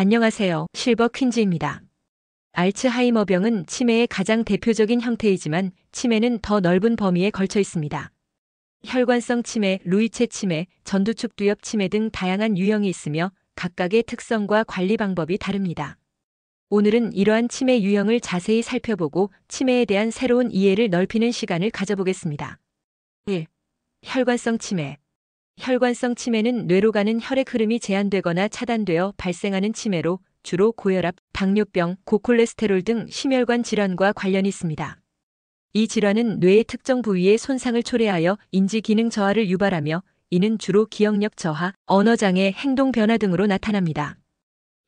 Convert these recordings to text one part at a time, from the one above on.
안녕하세요. 실버 퀸즈입니다. 알츠하이머병은 치매의 가장 대표적인 형태이지만 치매는 더 넓은 범위에 걸쳐 있습니다. 혈관성 치매, 루이체 치매, 전두축두엽 치매 등 다양한 유형이 있으며 각각의 특성과 관리 방법이 다릅니다. 오늘은 이러한 치매 유형을 자세히 살펴보고 치매에 대한 새로운 이해를 넓히는 시간을 가져보겠습니다. 1. 혈관성 치매. 혈관성 치매는 뇌로 가는 혈액 흐름이 제한되거나 차단되어 발생하는 치매로 주로 고혈압, 당뇨병, 고콜레스테롤 등 심혈관 질환과 관련이 있습니다. 이 질환은 뇌의 특정 부위의 손상을 초래하여 인지 기능 저하를 유발하며 이는 주로 기억력 저하, 언어장애, 행동 변화 등으로 나타납니다.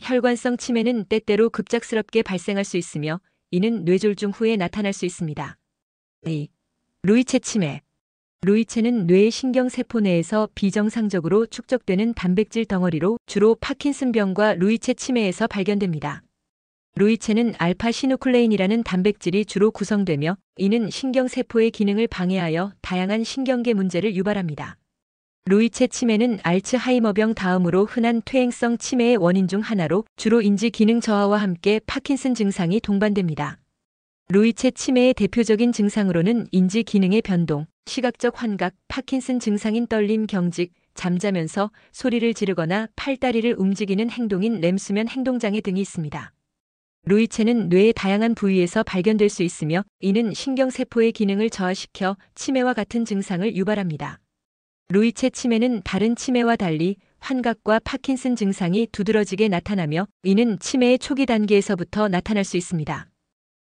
혈관성 치매는 때때로 급작스럽게 발생할 수 있으며 이는 뇌졸중 후에 나타날 수 있습니다. 2. 루이체 치매. 루이체는 뇌의 신경세포 내에서 비정상적으로 축적되는 단백질 덩어리로 주로 파킨슨병과 루이체 치매에서 발견됩니다. 루이체는 알파-시누클레인이라는 단백질이 주로 구성되며 이는 신경세포의 기능을 방해하여 다양한 신경계 문제를 유발합니다. 루이체 치매는 알츠하이머병 다음으로 흔한 퇴행성 치매의 원인 중 하나로 주로 인지 기능 저하와 함께 파킨슨 증상이 동반됩니다. 루이체 치매의 대표적인 증상으로는 인지 기능의 변동, 시각적 환각, 파킨슨 증상인 떨림, 경직, 잠자면서 소리를 지르거나 팔다리를 움직이는 행동인 렘수면 행동장애 등이 있습니다. 루이체는 뇌의 다양한 부위에서 발견될 수 있으며 이는 신경세포의 기능을 저하시켜 치매와 같은 증상을 유발합니다. 루이체 치매는 다른 치매와 달리 환각과 파킨슨 증상이 두드러지게 나타나며 이는 치매의 초기 단계에서부터 나타날 수 있습니다.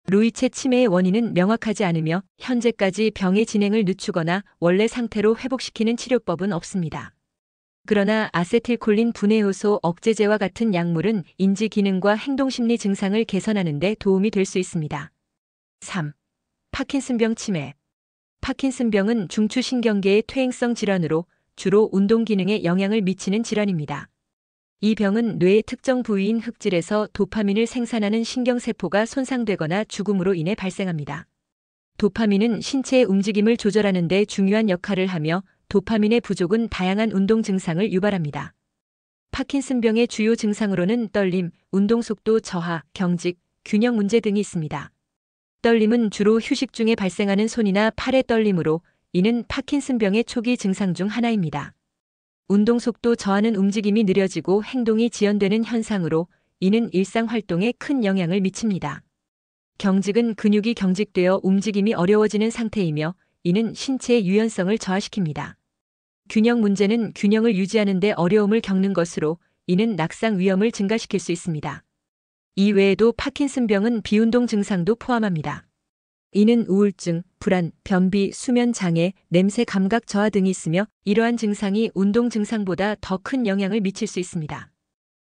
루이체 치매의 원인은 명확하지 않으며 현재까지 병의 진행을 늦추거나 원래 상태로 회복시키는 치료법은 없습니다. 그러나 아세틸콜린 분해 효소 억제제와 같은 약물은 인지 기능과 행동심리 증상을 개선하는 데 도움이 될 수 있습니다. 3. 파킨슨병 치매. 파킨슨병은 중추신경계의 퇴행성 질환으로 주로 운동 기능에 영향을 미치는 질환입니다. 이 병은 뇌의 특정 부위인 흑질에서 도파민을 생산하는 신경세포가 손상되거나 죽음으로 인해 발생합니다. 도파민은 신체의 움직임을 조절하는 데 중요한 역할을 하며 도파민의 부족은 다양한 운동 증상을 유발합니다. 파킨슨병의 주요 증상으로는 떨림, 운동속도 저하, 경직, 균형 문제 등이 있습니다. 떨림은 주로 휴식 중에 발생하는 손이나 팔의 떨림으로 이는 파킨슨병의 초기 증상 중 하나입니다. 운동속도 저하는 움직임이 느려지고 행동이 지연되는 현상으로 이는 일상활동에 큰 영향을 미칩니다. 경직은 근육이 경직되어 움직임이 어려워지는 상태이며 이는 신체의 유연성을 저하시킵니다. 균형 문제는 균형을 유지하는 데 어려움을 겪는 것으로 이는 낙상 위험을 증가시킬 수 있습니다. 이 외에도 파킨슨병은 비운동 증상도 포함합니다. 이는 우울증, 불안, 변비, 수면 장애, 냄새 감각 저하 등이 있으며 이러한 증상이 운동 증상보다 더 큰 영향을 미칠 수 있습니다.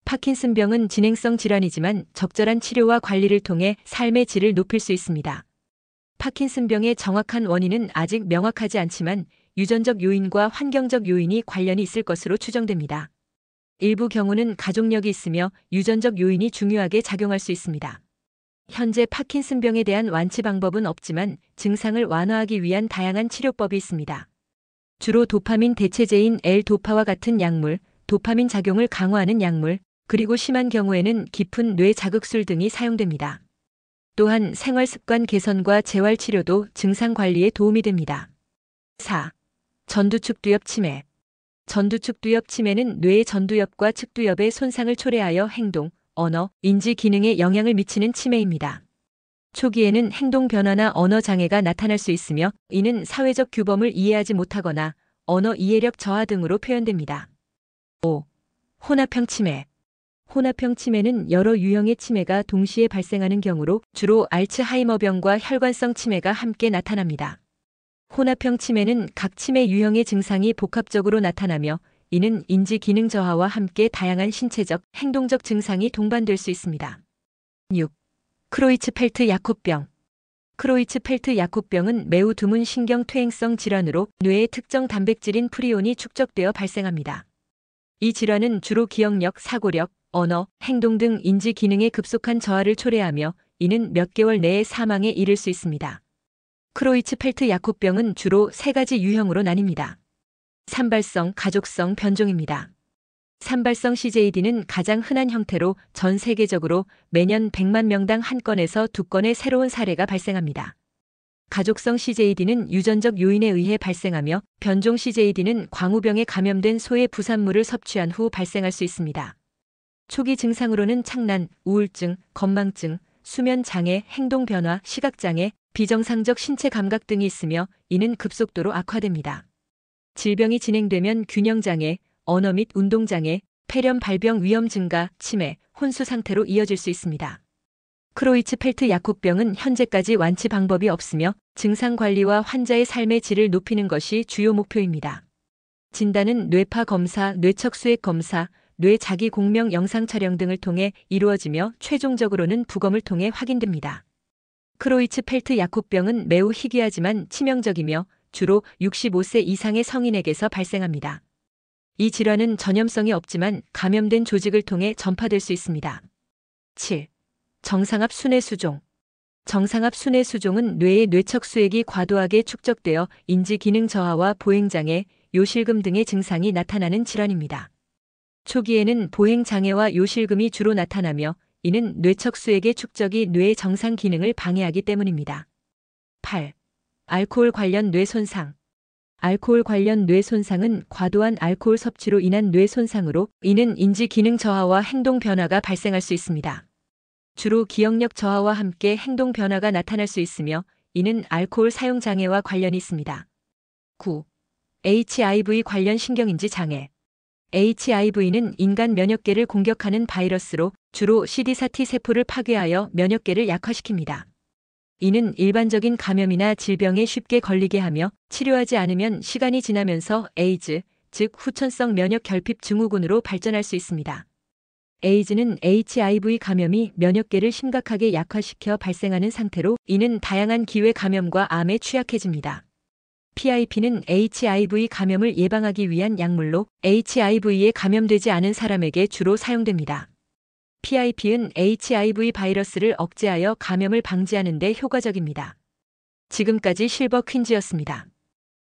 파킨슨병은 진행성 질환이지만 적절한 치료와 관리를 통해 삶의 질을 높일 수 있습니다. 파킨슨병의 정확한 원인은 아직 명확하지 않지만 유전적 요인과 환경적 요인이 관련이 있을 것으로 추정됩니다. 일부 경우는 가족력이 있으며 유전적 요인이 중요하게 작용할 수 있습니다. 현재 파킨슨병에 대한 완치 방법은 없지만 증상을 완화하기 위한 다양한 치료법이 있습니다. 주로 도파민 대체제인 L-도파와 같은 약물, 도파민 작용을 강화하는 약물, 그리고 심한 경우에는 깊은 뇌 자극술 등이 사용됩니다. 또한 생활습관 개선과 재활치료도 증상 관리에 도움이 됩니다. 4. 전두축두엽 치매. 전두축두엽 치매는 뇌의 전두엽과 측두엽의 손상을 초래하여 행동, 언어, 인지 기능에 영향을 미치는 치매입니다. 초기에는 행동 변화나 언어 장애가 나타날 수 있으며 이는 사회적 규범을 이해하지 못하거나 언어 이해력 저하 등으로 표현됩니다. 5. 혼합형 치매. 혼합형 치매는 여러 유형의 치매가 동시에 발생하는 경우로 주로 알츠하이머병과 혈관성 치매가 함께 나타납니다. 혼합형 치매는 각 치매 유형의 증상이 복합적으로 나타나며 이는 인지 기능 저하와 함께 다양한 신체적, 행동적 증상이 동반될 수 있습니다. 6. 크로이츠펠트-야콧병. 크로이츠펠트-야콧병은 매우 드문 신경 퇴행성 질환으로 뇌의 특정 단백질인 프리온이 축적되어 발생합니다. 이 질환은 주로 기억력, 사고력, 언어, 행동 등 인지 기능의 급속한 저하를 초래하며 이는 몇 개월 내에 사망에 이를 수 있습니다. 크로이츠펠트-야콧병은 주로 세 가지 유형으로 나뉩니다. 산발성, 가족성, 변종입니다. 산발성 CJD는 가장 흔한 형태로 전 세계적으로 매년 100만 명당 한 건에서 두 건의 새로운 사례가 발생합니다. 가족성 CJD는 유전적 요인에 의해 발생하며 변종 CJD는 광우병에 감염된 소의 부산물을 섭취한 후 발생할 수 있습니다. 초기 증상으로는 착란, 우울증, 건망증, 수면 장애, 행동 변화, 시각 장애, 비정상적 신체 감각 등이 있으며 이는 급속도로 악화됩니다. 질병이 진행되면 균형 장애, 언어 및 운동 장애, 폐렴 발병 위험 증가, 치매, 혼수 상태로 이어질 수 있습니다. 크로이츠펠트-야콥병은 현재까지 완치 방법이 없으며 증상 관리와 환자의 삶의 질을 높이는 것이 주요 목표입니다. 진단은 뇌파 검사, 뇌척 수액 검사, 뇌 자기 공명 영상 촬영 등을 통해 이루어지며 최종적으로는 부검을 통해 확인됩니다. 크로이츠펠트-야콥병은 매우 희귀하지만 치명적이며 주로 65세 이상의 성인에게서 발생합니다. 이 질환은 전염성이 없지만 감염된 조직을 통해 전파될 수 있습니다. 7. 정상압 순회 수종. 정상압 순회 수종은 뇌의 뇌척 수액이 과도하게 축적되어 인지 기능 저하와 보행장애, 요실금 등의 증상이 나타나는 질환입니다. 초기에는 보행장애와 요실금이 주로 나타나며 이는 뇌척 수액의 축적이 뇌의 정상 기능을 방해하기 때문입니다. 8. 알코올 관련 뇌 손상. 알코올 관련 뇌 손상은 과도한 알코올 섭취로 인한 뇌 손상으로 이는 인지 기능 저하와 행동 변화가 발생할 수 있습니다. 주로 기억력 저하와 함께 행동 변화가 나타날 수 있으며 이는 알코올 사용 장애와 관련이 있습니다. 9. HIV 관련 신경인지 장애. HIV는 인간 면역계를 공격하는 바이러스로 주로 CD4 T세포를 파괴하여 면역계를 약화시킵니다. 이는 일반적인 감염이나 질병에 쉽게 걸리게 하며 치료하지 않으면 시간이 지나면서 에이즈, 즉 후천성 면역 결핍 증후군으로 발전할 수 있습니다. 에이즈는 HIV 감염이 면역계를 심각하게 약화시켜 발생하는 상태로 이는 다양한 기회 감염과 암에 취약해집니다. PIP는 HIV 감염을 예방하기 위한 약물로 HIV에 감염되지 않은 사람에게 주로 사용됩니다. PIP는 HIV 바이러스를 억제하여 감염을 방지하는 데 효과적입니다. 지금까지 실버 퀸즈였습니다.